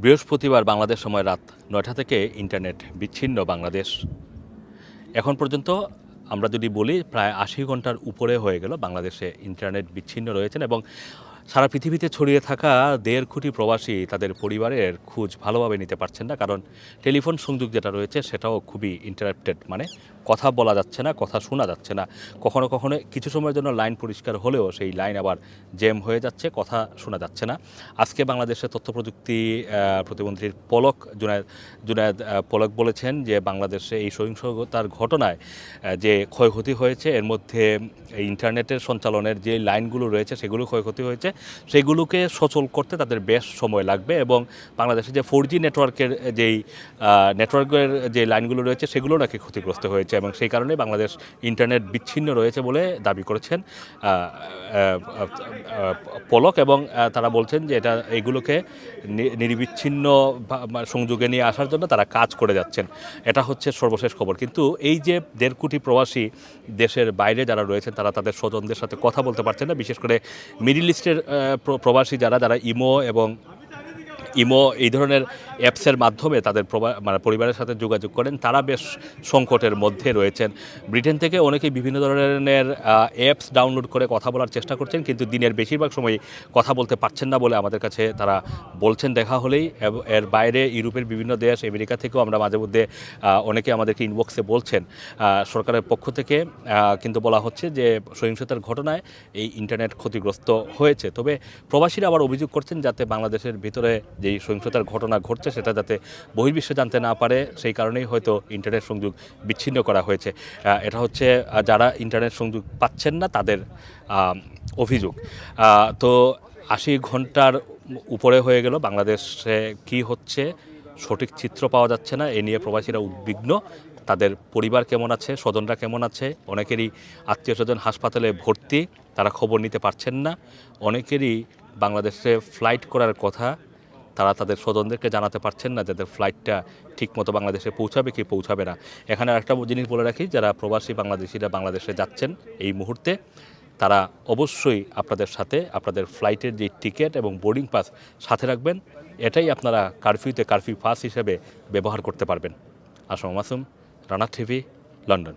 বৃহস্পতিবার বাংলাদেশ সময় রাত ৯টা থেকে ইন্টারনেট বিচ্ছিন্ন বাংলাদেশ। এখন পর্যন্ত আমরা যদি বলি প্রায় ৮০ ঘন্টার উপরে হয়ে গেল বাংলাদেশে ইন্টারনেট বিচ্ছিন্ন রয়েছেন এবং সারা পৃথিবীতে ছড়িয়ে থাকা ১.৫ কোটি প্রবাসী তাদের পরিবারের খোঁজ ভালোভাবে নিতে পারছেন না, কারণ টেলিফোন সংযোগ যেটা রয়েছে সেটাও খুবই ইন্টারাপ্টেড, মানে কথা বলা যাচ্ছে না, কথা শোনা যাচ্ছে না। কখনো কখনো কিছু সময়ের জন্য লাইন পরিষ্কার হলেও সেই লাইন আবার জ্যাম হয়ে যাচ্ছে, কথা শোনা যাচ্ছে না। আজকে বাংলাদেশের তথ্য প্রযুক্তি প্রতিমন্ত্রীর জুনায়েদ পলক বলেছেন যে বাংলাদেশে এই সহিংসতার ঘটনায় যে ক্ষয়ক্ষতি হয়েছে এর মধ্যে ইন্টারনেটের সঞ্চালনের যে লাইনগুলো রয়েছে সেগুলো ক্ষয়ক্ষতি হয়েছে, সেগুলোকে সচল করতে তাদের বেশ সময় লাগবে এবং বাংলাদেশে যে 4G নেটওয়ার্কের নেটওয়ার্কের যে লাইনগুলো রয়েছে সেগুলো নাকি ক্ষতিগ্রস্ত হয়েছে এবং সেই কারণে বাংলাদেশ ইন্টারনেট বিচ্ছিন্ন রয়েছে বলে দাবি করেছেন পলক। এবং তারা বলছেন যে এইগুলোকে নিরবিচ্ছিন্ন সংযোগে নিয়ে আসার জন্য তারা কাজ করে যাচ্ছেন। এটা হচ্ছে সর্বশেষ খবর। কিন্তু এই যে ১.৫ কোটি প্রবাসী দেশের বাইরে যারা রয়েছেন তারা তাদের স্বজনদের সাথে কথা বলতে পারছেন না, বিশেষ করে মিডল ইস্টের প্রবাসী যারা ইমো এই ধরনের অ্যাপসের মাধ্যমে তাদের পরিবারের সাথে যোগাযোগ করেন, তারা বেশ সংকটের মধ্যে রয়েছেন। ব্রিটেন থেকে অনেকেই বিভিন্ন ধরনের অ্যাপস ডাউনলোড করে কথা বলার চেষ্টা করছেন, কিন্তু দিনের বেশিরভাগ সময় কথা বলতে পারছেন না বলে আমাদের কাছে তারা বলছেন দেখা হলেই। এর বাইরে ইউরোপের বিভিন্ন দেশ, আমেরিকা থেকেও আমরা মাঝে মধ্যে অনেকে আমাদেরকে ইনবক্সে বলছেন সরকারের পক্ষ থেকে কিন্তু বলা হচ্ছে যে সহিংসতার ঘটনায় এই ইন্টারনেট ক্ষতিগ্রস্ত হয়েছে। তবে প্রবাসীরা আবার অভিযোগ করছেন যাতে বাংলাদেশের ভিতরে যেই সহিংসতার ঘটনা ঘটছে সেটা যাতে বহির্বিশ্ব জানতে না পারে, সেই কারণেই হয়তো ইন্টারনেট সংযোগ বিচ্ছিন্ন করা হয়েছে। এটা হচ্ছে যারা ইন্টারনেট সংযোগ পাচ্ছেন না তাদের অভিযোগ। তো ৮০ ঘন্টার উপরে হয়ে গেল, বাংলাদেশে কি হচ্ছে সঠিক চিত্র পাওয়া যাচ্ছে না। এ নিয়ে প্রবাসীরা উদ্বিগ্ন। তাদের পরিবার কেমন আছে, স্বজনরা কেমন আছে, অনেকেরই আত্মীয় স্বজন হাসপাতালে ভর্তি, তারা খবর নিতে পারছেন না। অনেকেরই বাংলাদেশে ফ্লাইট করার কথা, তারা তাদের স্বজনদেরকে জানাতে পারছেন না যাদের ফ্লাইটটা ঠিকমতো বাংলাদেশে পৌঁছাবে কি পৌঁছাবে না। এখানে আরেকটা জিনিস বলে রাখি, যারা প্রবাসী বাংলাদেশিরা বাংলাদেশে যাচ্ছেন এই মুহূর্তে, তারা অবশ্যই আপনাদের সাথে আপনাদের ফ্লাইটের যে টিকিট এবং বোর্ডিং পাস সাথে রাখবেন। এটাই আপনারা কারফিউ পাস হিসেবে ব্যবহার করতে পারবেন। Assam Masum, Rana TV, London.